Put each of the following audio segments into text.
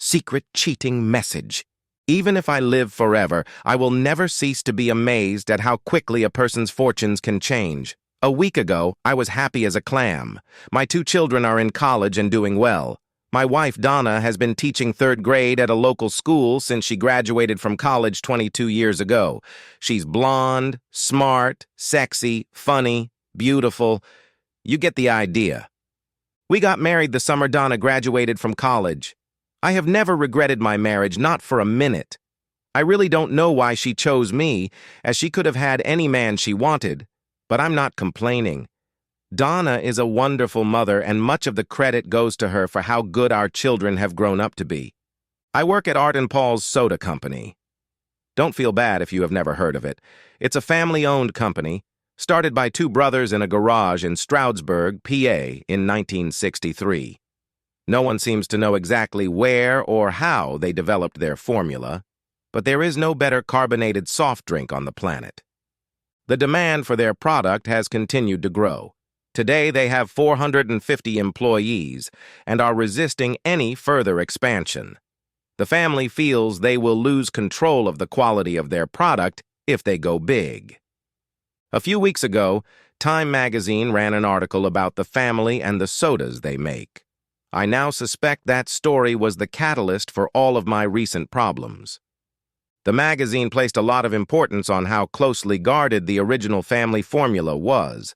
secret cheating message. Even if I live forever, I will never cease to be amazed at how quickly a person's fortunes can change. A week ago, I was happy as a clam. My 2 children are in college and doing well. My wife, Donna, has been teaching 3rd grade at a local school since she graduated from college 22 years ago. She's blonde, smart, sexy, funny, beautiful. You get the idea. We got married the summer Donna graduated from college. I have never regretted my marriage, not for a minute. I really don't know why she chose me, as she could have had any man she wanted. But I'm not complaining. Donna is a wonderful mother, and much of the credit goes to her for how good our children have grown up to be. I work at Art and Paul's Soda Company. Don't feel bad if you have never heard of it. It's a family-owned company, started by 2 brothers in a garage in Stroudsburg, PA, in 1963. No one seems to know exactly where or how they developed their formula, but there is no better carbonated soft drink on the planet. The demand for their product has continued to grow. Today, they have 450 employees and are resisting any further expansion. The family feels they will lose control of the quality of their product if they go big. A few weeks ago, Time magazine ran an article about the family and the sodas they make. I now suspect that story was the catalyst for all of my recent problems. The magazine placed a lot of importance on how closely guarded the original family formula was.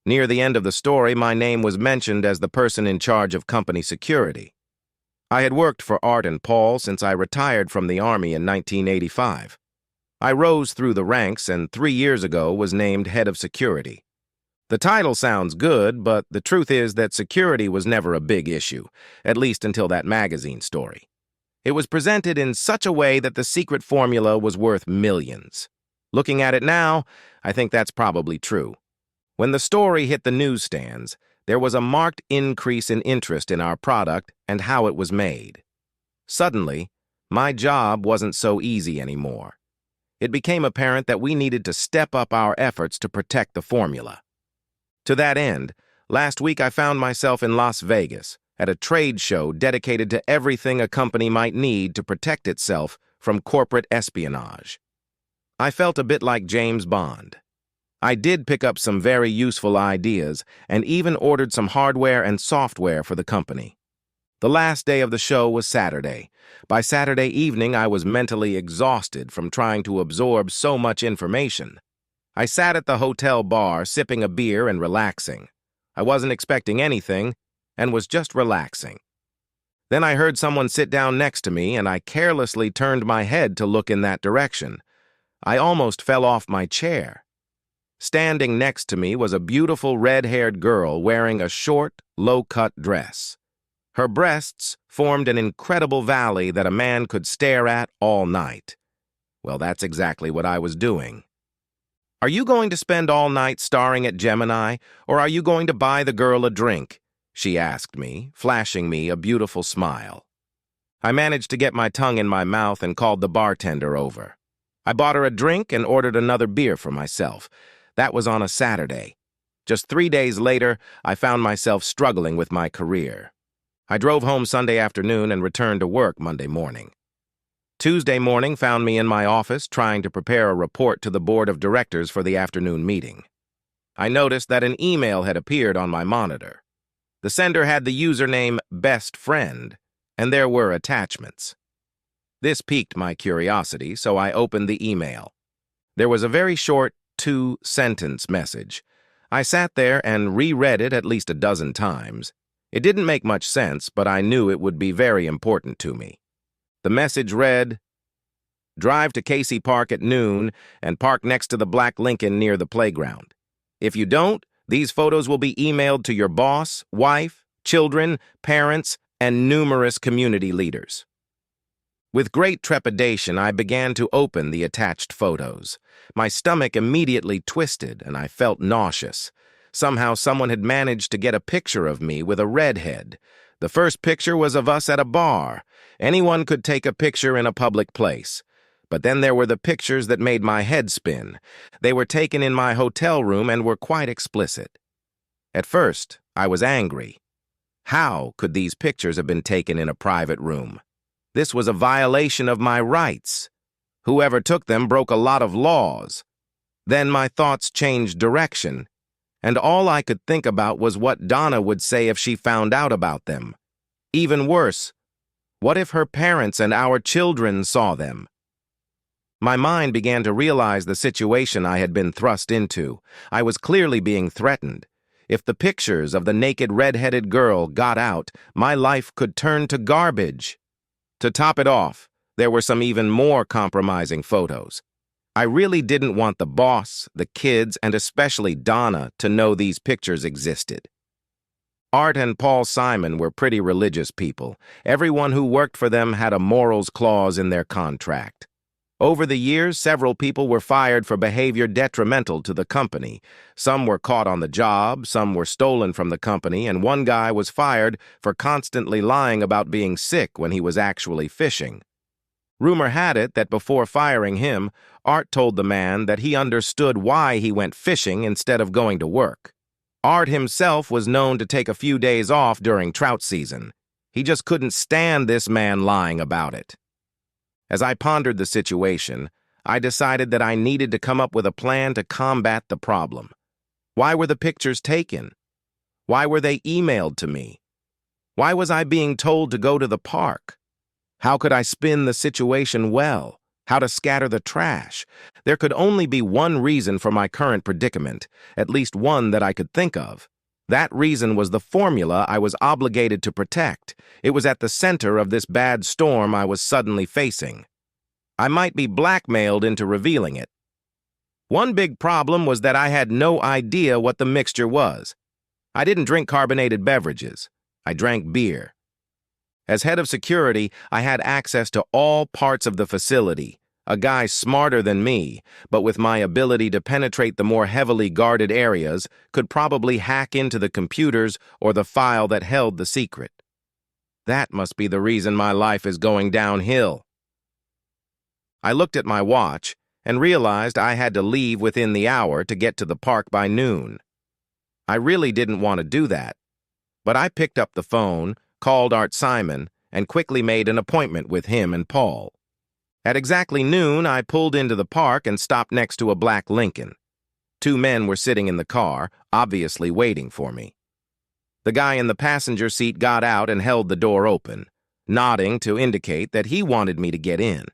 Near the end of the story, my name was mentioned as the person in charge of company security. I had worked for Art and Paul since I retired from the Army in 1985. I rose through the ranks and 3 years ago was named head of security. The title sounds good, but the truth is that security was never a big issue, at least until that magazine story. It was presented in such a way that the secret formula was worth millions. Looking at it now, I think that's probably true. When the story hit the newsstands, there was a marked increase in interest in our product and how it was made. Suddenly, my job wasn't so easy anymore. It became apparent that we needed to step up our efforts to protect the formula. To that end, last week I found myself in Las Vegas at a trade show dedicated to everything a company might need to protect itself from corporate espionage. I felt a bit like James Bond. I did pick up some very useful ideas and even ordered some hardware and software for the company. The last day of the show was Saturday. By Saturday evening, I was mentally exhausted from trying to absorb so much information. I sat at the hotel bar sipping a beer and relaxing. I wasn't expecting anything and was just relaxing. Then I heard someone sit down next to me and I carelessly turned my head to look in that direction. I almost fell off my chair. Standing next to me was a beautiful red-haired girl wearing a short, low-cut dress. Her breasts formed an incredible valley that a man could stare at all night. Well, that's exactly what I was doing. "Are you going to spend all night staring at Gemini, or are you going to buy the girl a drink?" she asked me, flashing me a beautiful smile. I managed to get my tongue in my mouth and called the bartender over. I bought her a drink and ordered another beer for myself. That was on a Saturday. Just 3 days later, I found myself struggling with my career. I drove home Sunday afternoon and returned to work Monday morning. Tuesday morning found me in my office trying to prepare a report to the board of directors for the afternoon meeting. I noticed that an email had appeared on my monitor. The sender had the username Best Friend, and there were attachments. This piqued my curiosity, so I opened the email. There was a very short 2-sentence message. I sat there and reread it at least a dozen times. It didn't make much sense, but I knew it would be very important to me. The message read, "Drive to Casey Park at noon and park next to the black Lincoln near the playground. If you don't, these photos will be emailed to your boss, wife, children, parents, and numerous community leaders." With great trepidation, I began to open the attached photos. My stomach immediately twisted, and I felt nauseous. Somehow someone had managed to get a picture of me with a redhead. The first picture was of us at a bar. Anyone could take a picture in a public place. But then there were the pictures that made my head spin. They were taken in my hotel room and were quite explicit. At first, I was angry. How could these pictures have been taken in a private room? This was a violation of my rights. Whoever took them broke a lot of laws. Then my thoughts changed direction, and all I could think about was what Donna would say if she found out about them. Even worse, what if her parents and our children saw them? My mind began to realize the situation I had been thrust into. I was clearly being threatened. If the pictures of the naked redheaded girl got out, my life could turn to garbage. To top it off, there were some even more compromising photos. I really didn't want the boss, the kids, and especially Donna to know these pictures existed. Art and Paul Simon were pretty religious people. Everyone who worked for them had a morals clause in their contract. Over the years, several people were fired for behavior detrimental to the company. Some were caught on the job, some were stolen from the company, and one guy was fired for constantly lying about being sick when he was actually fishing. Rumor had it that before firing him, Art told the man that he understood why he went fishing instead of going to work. Art himself was known to take a few days off during trout season. He just couldn't stand this man lying about it. As I pondered the situation, I decided that I needed to come up with a plan to combat the problem. Why were the pictures taken? Why were they emailed to me? Why was I being told to go to the park? How could I spin the situation well? How to scatter the trash? There could only be one reason for my current predicament, at least one that I could think of. That reason was the formula I was obligated to protect. It was at the center of this bad storm I was suddenly facing. I might be blackmailed into revealing it. One big problem was that I had no idea what the mixture was. I didn't drink carbonated beverages. I drank beer. As head of security, I had access to all parts of the facility. A guy smarter than me, but with my ability to penetrate the more heavily guarded areas, could probably hack into the computers or the file that held the secret. That must be the reason my life is going downhill. I looked at my watch and realized I had to leave within the hour to get to the park by noon. I really didn't want to do that, but I picked up the phone, called Art Simon, and quickly made an appointment with him and Paul. At exactly noon, I pulled into the park and stopped next to a black Lincoln. Two men were sitting in the car, obviously waiting for me. The guy in the passenger seat got out and held the door open, nodding to indicate that he wanted me to get in.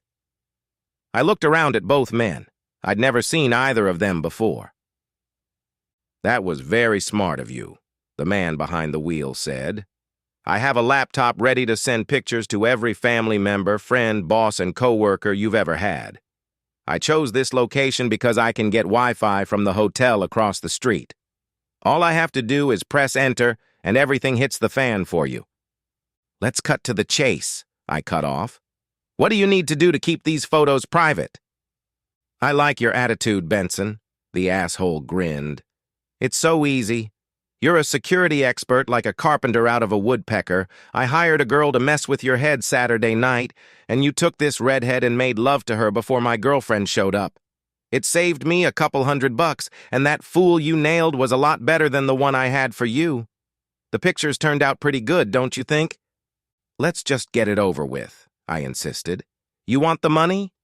I looked around at both men. I'd never seen either of them before. "That was very smart of you," the man behind the wheel said. "I have a laptop ready to send pictures to every family member, friend, boss, and coworker you've ever had. I chose this location because I can get Wi-Fi from the hotel across the street. All I have to do is press enter, and everything hits the fan for you." "Let's cut to the chase," I cut off. "What do you need to do to keep these photos private?" "I like your attitude, Benson," the asshole grinned. "It's so easy. You're a security expert like a carpenter out of a woodpecker. I hired a girl to mess with your head Saturday night, and you took this redhead and made love to her before my girlfriend showed up. It saved me a couple $100, and that fool you nailed was a lot better than the one I had for you. The pictures turned out pretty good, don't you think?" "Let's just get it over with," I insisted. "You want the money?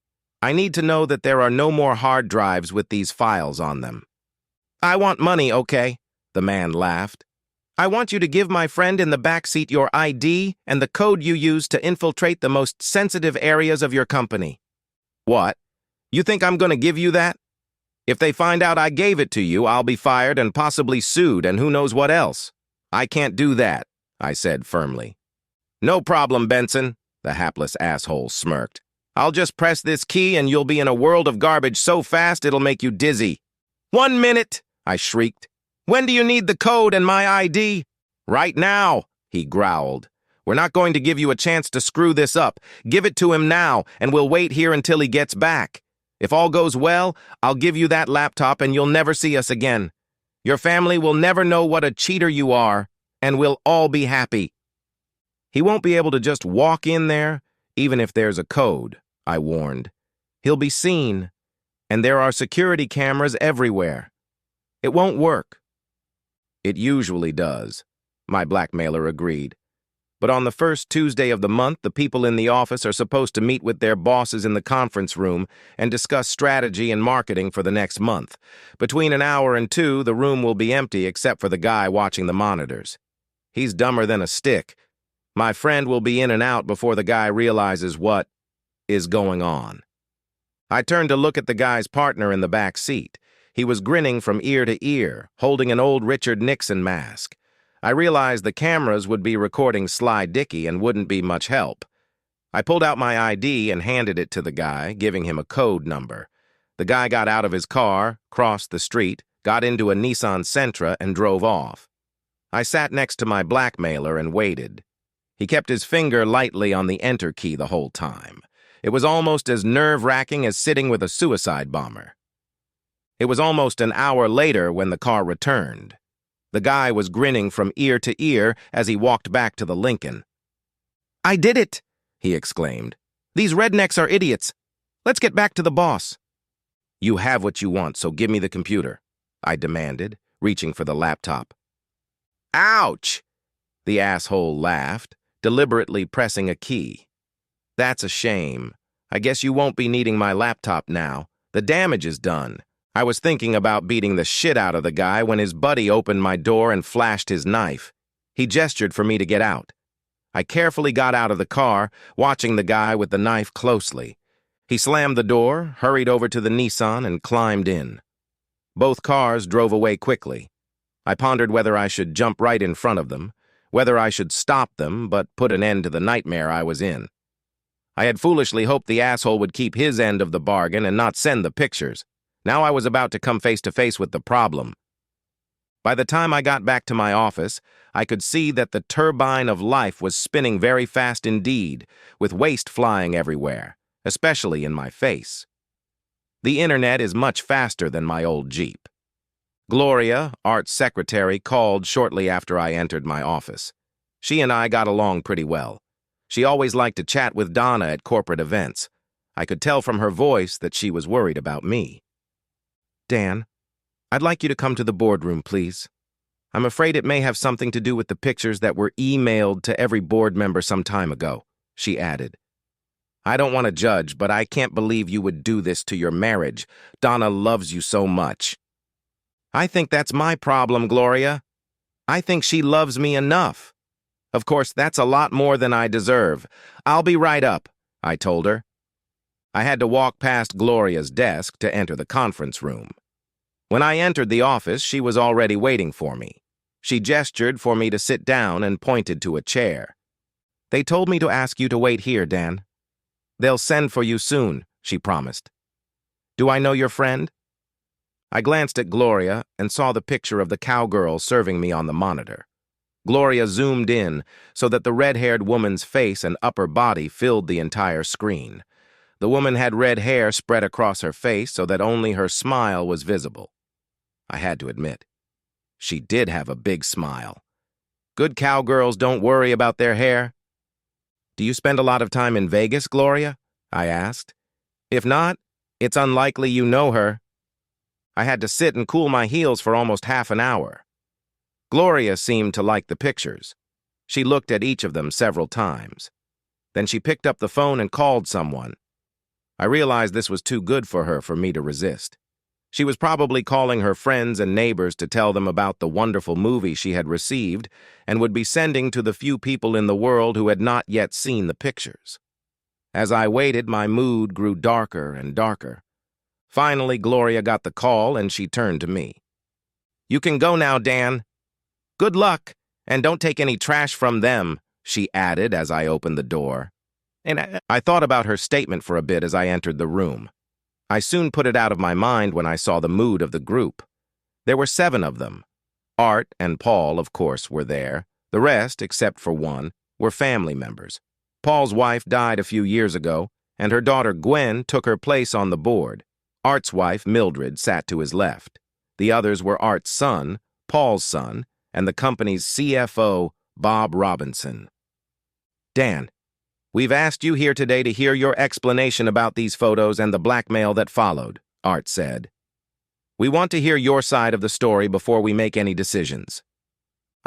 I need to know that there are no more hard drives with these files on them." "I want money, okay?" The man laughed. "I want you to give my friend in the back seat your ID and the code you used to infiltrate the most sensitive areas of your company." "What? You think I'm going to give you that? If they find out I gave it to you, I'll be fired and possibly sued and who knows what else. I can't do that," I said firmly. "No problem, Benson," the hapless asshole smirked. "I'll just press this key and you'll be in a world of garbage so fast it'll make you dizzy." "1 minute!" I shrieked. "When do you need the code and my ID?" "Right now," he growled. "We're not going to give you a chance to screw this up. Give it to him now, and we'll wait here until he gets back. If all goes well, I'll give you that laptop and you'll never see us again. Your family will never know what a cheater you are, and we'll all be happy." "He won't be able to just walk in there, even if there's a code," I warned. "He'll be seen, and there are security cameras everywhere. It won't work." "It usually does," my blackmailer agreed. But on the first Tuesday of the month, the people in the office are supposed to meet with their bosses in the conference room and discuss strategy and marketing for the next month. Between an hour and two, the room will be empty except for the guy watching the monitors. He's dumber than a stick. My friend will be in and out before the guy realizes what is going on. I turned to look at the guy's partner in the back seat. He was grinning from ear to ear, holding an old Richard Nixon mask. I realized the cameras would be recording Sly Dicky and wouldn't be much help. I pulled out my ID and handed it to the guy, giving him a code number. The guy got out of his car, crossed the street, got into a Nissan Sentra, and drove off. I sat next to my blackmailer and waited. He kept his finger lightly on the enter key the whole time. It was almost as nerve-wracking as sitting with a suicide bomber. It was almost an hour later when the car returned. The guy was grinning from ear to ear as he walked back to the Lincoln. "I did it!" he exclaimed. "These rednecks are idiots. Let's get back to the boss." "You have what you want, so give me the computer," I demanded, reaching for the laptop. "Ouch!" the asshole laughed, deliberately pressing a key. "That's a shame. I guess you won't be needing my laptop now. The damage is done." I was thinking about beating the shit out of the guy when his buddy opened my door and flashed his knife. He gestured for me to get out. I carefully got out of the car, watching the guy with the knife closely. He slammed the door, hurried over to the Nissan, and climbed in. Both cars drove away quickly. I pondered whether I should jump right in front of them, whether I should stop them but put an end to the nightmare I was in. I had foolishly hoped the asshole would keep his end of the bargain and not send the pictures. Now I was about to come face to face with the problem. By the time I got back to my office, I could see that the turbine of life was spinning very fast indeed, with waste flying everywhere, especially in my face. The internet is much faster than my old Jeep. Gloria, Art's secretary, called shortly after I entered my office. She and I got along pretty well. She always liked to chat with Donna at corporate events. I could tell from her voice that she was worried about me. "Dan, I'd like you to come to the boardroom, please. I'm afraid it may have something to do with the pictures that were emailed to every board member some time ago," she added. "I don't want to judge, but I can't believe you would do this to your marriage. Donna loves you so much." "I think that's my problem, Gloria. I think she loves me enough. Of course, that's a lot more than I deserve. I'll be right up," I told her. I had to walk past Gloria's desk to enter the conference room. When I entered the office, she was already waiting for me. She gestured for me to sit down and pointed to a chair. "They told me to ask you to wait here, Dan. They'll send for you soon," she promised. "Do I know your friend?" I glanced at Gloria and saw the picture of the cowgirl serving me on the monitor. Gloria zoomed in so that the red-haired woman's face and upper body filled the entire screen. The woman had red hair spread across her face so that only her smile was visible. I had to admit, she did have a big smile. Good cowgirls don't worry about their hair. "Do you spend a lot of time in Vegas, Gloria?" I asked. "If not, it's unlikely you know her." I had to sit and cool my heels for almost half an hour. Gloria seemed to like the pictures. She looked at each of them several times. Then she picked up the phone and called someone. I realized this was too good for me to resist. She was probably calling her friends and neighbors to tell them about the wonderful movie she had received and would be sending to the few people in the world who had not yet seen the pictures. As I waited, my mood grew darker and darker. Finally, Gloria got the call and she turned to me. "You can go now, Dan. Good luck, and don't take any trash from them," she added as I opened the door. And I thought about her statement for a bit as I entered the room. I soon put it out of my mind when I saw the mood of the group. There were 7 of them. Art and Paul, of course, were there. The rest, except for one, were family members. Paul's wife died a few years ago, and her daughter Gwen took her place on the board. Art's wife, Mildred, sat to his left. The others were Art's son, Paul's son, and the company's CFO, Bob Robinson. "Dan, we've asked you here today to hear your explanation about these photos and the blackmail that followed," Art said. "We want to hear your side of the story before we make any decisions."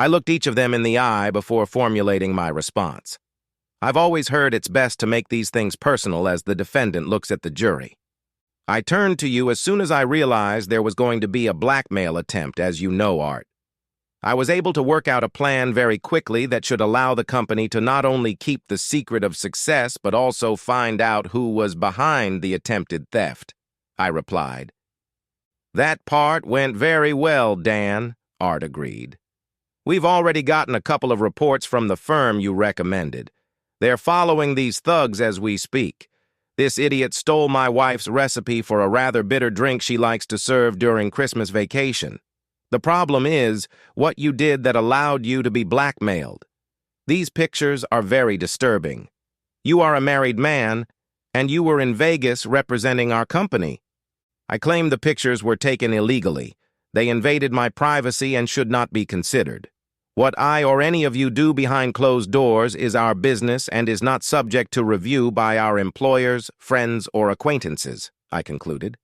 I looked each of them in the eye before formulating my response. I've always heard it's best to make these things personal as the defendant looks at the jury. I turned to you as soon as I realized there was going to be a blackmail attempt, as you know, Art. I was able to work out a plan very quickly that should allow the company to not only keep the secret of success but also find out who was behind the attempted theft, I replied. That part went very well, Dan, Art agreed. We've already gotten a couple of reports from the firm you recommended. They're following these thugs as we speak. This idiot stole my wife's recipe for a rather bitter drink she likes to serve during Christmas vacation. The problem is what you did that allowed you to be blackmailed. These pictures are very disturbing. You are a married man, and you were in Vegas representing our company. I claim the pictures were taken illegally. They invaded my privacy and should not be considered. What I or any of you do behind closed doors is our business and is not subject to review by our employers, friends, or acquaintances, I concluded.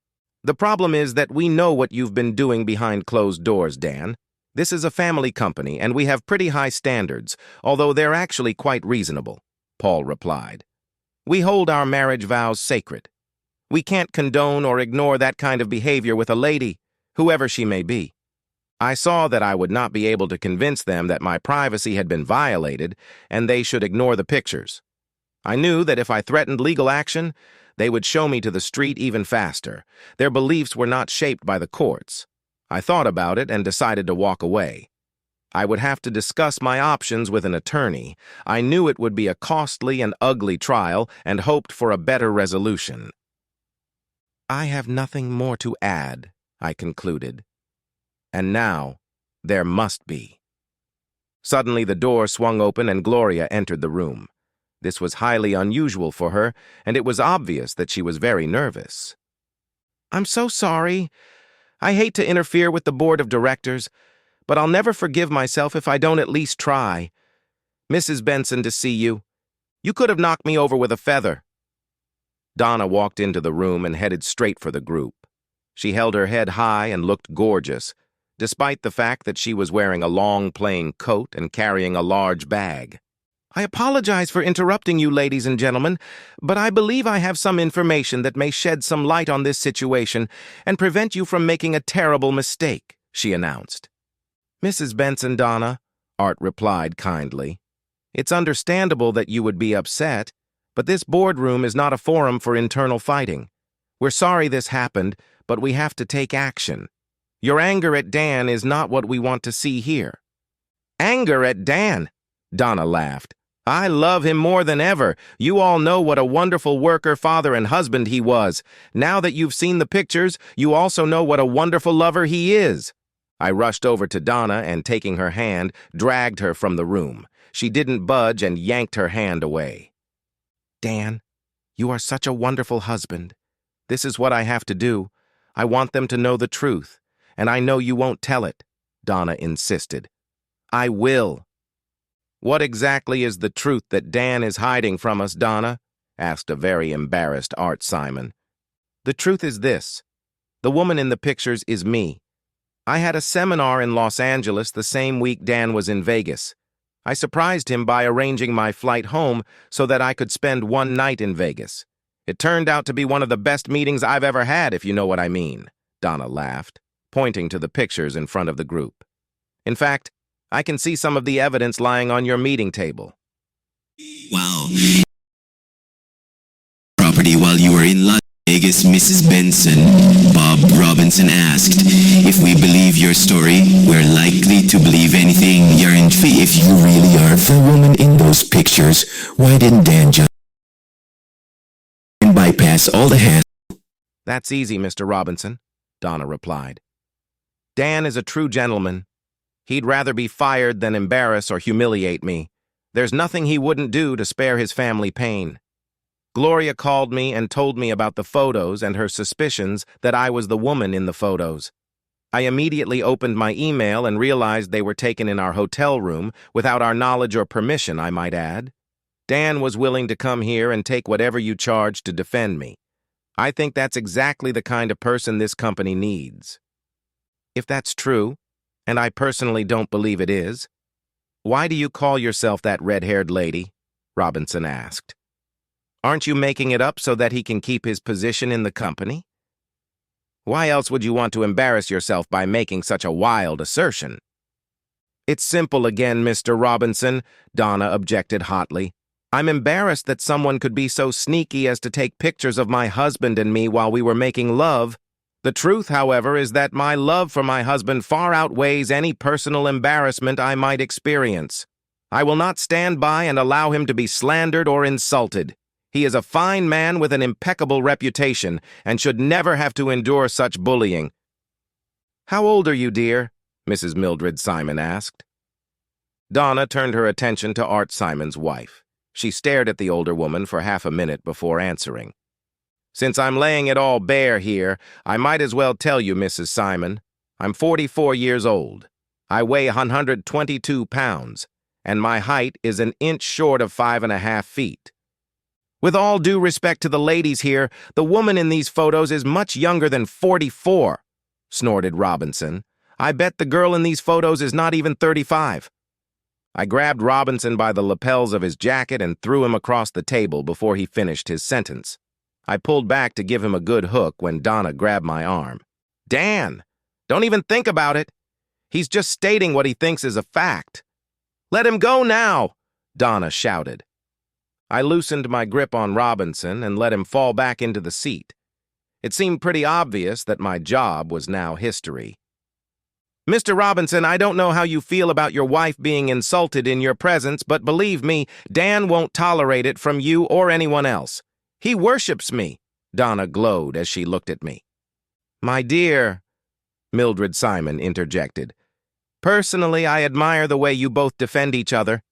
The problem is that we know what you've been doing behind closed doors, Dan. This is a family company, and we have pretty high standards, although they're actually quite reasonable, Paul replied. We hold our marriage vows sacred. We can't condone or ignore that kind of behavior with a lady, whoever she may be. I saw that I would not be able to convince them that my privacy had been violated and they should ignore the pictures. I knew that if I threatened legal action, they would show me to the street even faster. Their beliefs were not shaped by the courts. I thought about it and decided to walk away. I would have to discuss my options with an attorney. I knew it would be a costly and ugly trial and hoped for a better resolution. I have nothing more to add, I concluded. And now, there must be. Suddenly the door swung open and Gloria entered the room. This was highly unusual for her, and it was obvious that she was very nervous. I'm so sorry. I hate to interfere with the board of directors, but I'll never forgive myself if I don't at least try. Mrs. Benson, to see you. You could have knocked me over with a feather. Donna walked into the room and headed straight for the group. She held her head high and looked gorgeous, despite the fact that she was wearing a long plain coat and carrying a large bag. I apologize for interrupting you, ladies and gentlemen, but I believe I have some information that may shed some light on this situation and prevent you from making a terrible mistake, she announced. Mrs. Benson, Donna, Art replied kindly. It's understandable that you would be upset, but this boardroom is not a forum for internal fighting. We're sorry this happened, but we have to take action. Your anger at Dan is not what we want to see here. Anger at Dan? Donna laughed. I love him more than ever. You all know what a wonderful worker, father, and husband he was. Now that you've seen the pictures, you also know what a wonderful lover he is. I rushed over to Donna and, taking her hand, dragged her from the room. She didn't budge and yanked her hand away. Dan, you are such a wonderful husband. This is what I have to do. I want them to know the truth, and I know you won't tell it, Donna insisted. I will. What exactly is the truth that Dan is hiding from us, Donna? Asked a very embarrassed Art Simon. The truth is this. The woman in the pictures is me. I had a seminar in Los Angeles the same week Dan was in Vegas. I surprised him by arranging my flight home so that I could spend one night in Vegas. It turned out to be one of the best meetings I've ever had, if you know what I mean, Donna laughed, pointing to the pictures in front of the group. In fact, I can see some of the evidence lying on your meeting table. Wow. Property while you were in Las Vegas, Mrs. Benson, Bob Robinson asked, if we believe your story, we're likely to believe anything, aren't we? If you really are the woman in those pictures, why didn't Dan just bypass all the hassle? That's easy, Mr. Robinson, Donna replied. Dan is a true gentleman. He'd rather be fired than embarrass or humiliate me. There's nothing he wouldn't do to spare his family pain. Gloria called me and told me about the photos and her suspicions that I was the woman in the photos. I immediately opened my email and realized they were taken in our hotel room without our knowledge or permission, I might add. Dan was willing to come here and take whatever you charged to defend me. I think that's exactly the kind of person this company needs. If that's true, and I personally don't believe it is, Why do you call yourself that red-haired lady? Robinson asked. Aren't you making it up so that he can keep his position in the company? Why else would you want to embarrass yourself by making such a wild assertion? It's simple again, Mr. Robinson, Donna objected hotly. I'm embarrassed that someone could be so sneaky as to take pictures of my husband and me while we were making love. The truth, however, is that my love for my husband far outweighs any personal embarrassment I might experience. I will not stand by and allow him to be slandered or insulted. He is a fine man with an impeccable reputation and should never have to endure such bullying. How old are you, dear? Mrs. Mildred Simon asked. Donna turned her attention to Art Simon's wife. She stared at the older woman for half a minute before answering. Since I'm laying it all bare here, I might as well tell you, Mrs. Simon. I'm 44 years old. I weigh 122 pounds, and my height is an inch short of 5.5 feet. With all due respect to the ladies here, the woman in these photos is much younger than 44, snorted Robinson. I bet the girl in these photos is not even 35. I grabbed Robinson by the lapels of his jacket and threw him across the table before he finished his sentence. I pulled back to give him a good hook when Donna grabbed my arm. Dan, don't even think about it. He's just stating what he thinks is a fact. Let him go now, Donna shouted. I loosened my grip on Robinson and let him fall back into the seat. It seemed pretty obvious that my job was now history. Mr. Robinson, I don't know how you feel about your wife being insulted in your presence, but believe me, Dan won't tolerate it from you or anyone else. He worships me, Donna glowed as she looked at me. My dear, Mildred Simon interjected. Personally, I admire the way you both defend each other,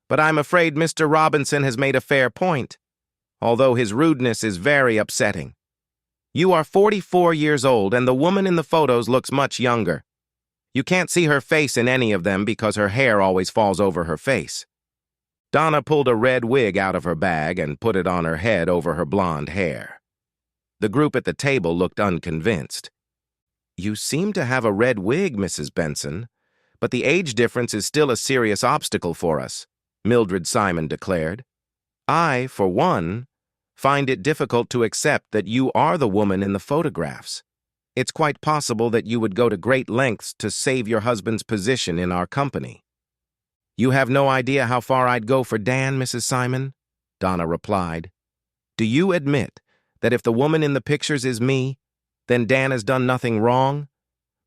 but I'm afraid Mr. Robinson has made a fair point, although his rudeness is very upsetting. You are 44 years old, and the woman in the photos looks much younger. You can't see her face in any of them because her hair always falls over her face. Donna pulled a red wig out of her bag and put it on her head over her blonde hair. The group at the table looked unconvinced. You seem to have a red wig, Mrs. Benson, but the age difference is still a serious obstacle for us, Mildred Simon declared. I, for one, find it difficult to accept that you are the woman in the photographs. It's quite possible that you would go to great lengths to save your husband's position in our company. You have no idea how far I'd go for Dan, Mrs. Simon, Donna replied. Do you admit that if the woman in the pictures is me, then Dan has done nothing wrong?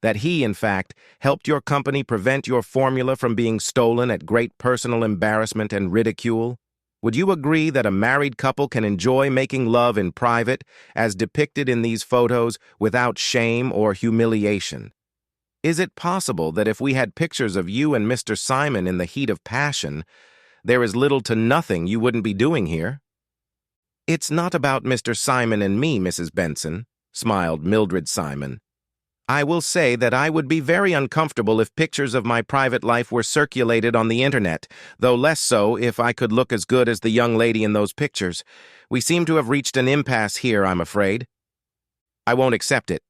That he, in fact, helped your company prevent your formula from being stolen at great personal embarrassment and ridicule? Would you agree that a married couple can enjoy making love in private, as depicted in these photos, without shame or humiliation? Is it possible that if we had pictures of you and Mr. Simon in the heat of passion, there is little to nothing you wouldn't be doing here? It's not about Mr. Simon and me, Mrs. Benson, smiled Mildred Simon. I will say that I would be very uncomfortable if pictures of my private life were circulated on the internet, though less so if I could look as good as the young lady in those pictures. We seem to have reached an impasse here, I'm afraid. I won't accept it.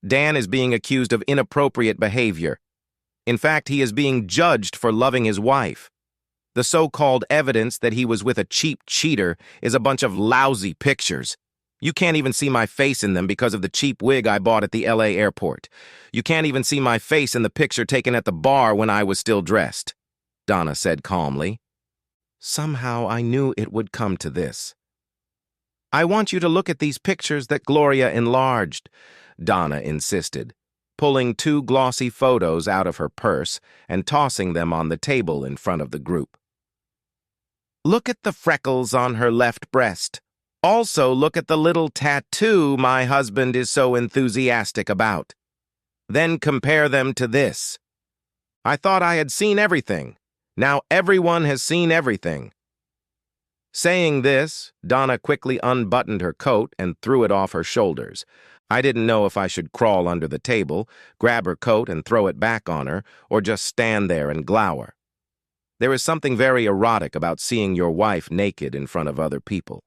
Dan is being accused of inappropriate behavior. In fact, he is being judged for loving his wife. The so-called evidence that he was with a cheap cheater is a bunch of lousy pictures. You can't even see my face in them because of the cheap wig I bought at the LA airport. You can't even see my face in the picture taken at the bar when I was still dressed, Donna said calmly. Somehow I knew it would come to this. I want you to look at these pictures that Gloria enlarged, Donna insisted, pulling 2 glossy photos out of her purse and tossing them on the table in front of the group. Look at the freckles on her left breast. Also, look at the little tattoo my husband is so enthusiastic about. Then compare them to this. I thought I had seen everything. Now everyone has seen everything. Saying this, Donna quickly unbuttoned her coat and threw it off her shoulders. I didn't know if I should crawl under the table, grab her coat and throw it back on her, or just stand there and glower. There is something very erotic about seeing your wife naked in front of other people.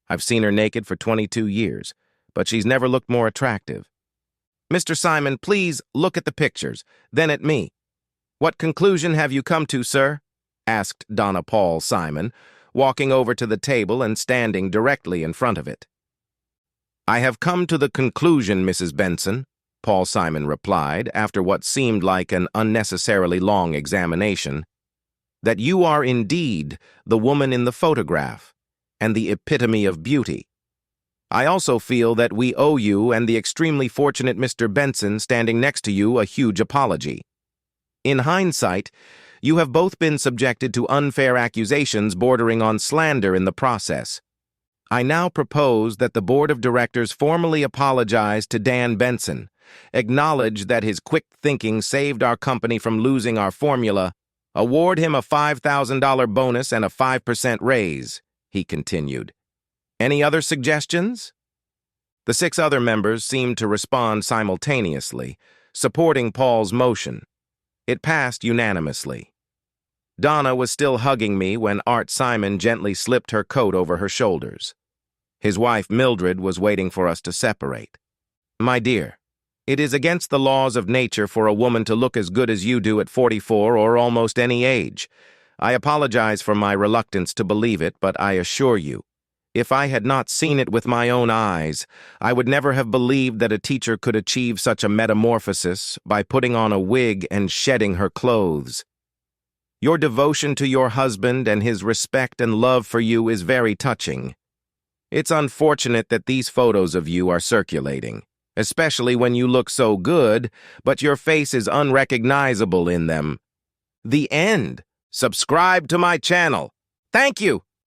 I've seen her naked for 22 years, but she's never looked more attractive. Mr. Simon, please look at the pictures, then at me. "What conclusion have you come to, sir?" asked Donna Paul Simon, walking over to the table and standing directly in front of it. "I have come to the conclusion, Mrs. Benson," Paul Simon replied, after what seemed like an unnecessarily long examination, "that you are indeed the woman in the photograph and the epitome of beauty. I also feel that we owe you and the extremely fortunate Mr. Benson standing next to you a huge apology. In hindsight, you have both been subjected to unfair accusations bordering on slander in the process. I now propose that the Board of Directors formally apologize to Dan Benson, acknowledge that his quick thinking saved our company from losing our formula, award him a $5,000 bonus and a 5% raise," he continued. "Any other suggestions?" The 6 other members seemed to respond simultaneously, supporting Paul's motion. It passed unanimously. Donna was still hugging me when Art Simon gently slipped her coat over her shoulders. His wife Mildred was waiting for us to separate. "My dear, it is against the laws of nature for a woman to look as good as you do at 44 or almost any age. I apologize for my reluctance to believe it, but I assure you, if I had not seen it with my own eyes, I would never have believed that a teacher could achieve such a metamorphosis by putting on a wig and shedding her clothes. Your devotion to your husband and his respect and love for you is very touching. It's unfortunate that these photos of you are circulating, especially when you look so good, but your face is unrecognizable in them. The end. Subscribe to my channel. Thank you.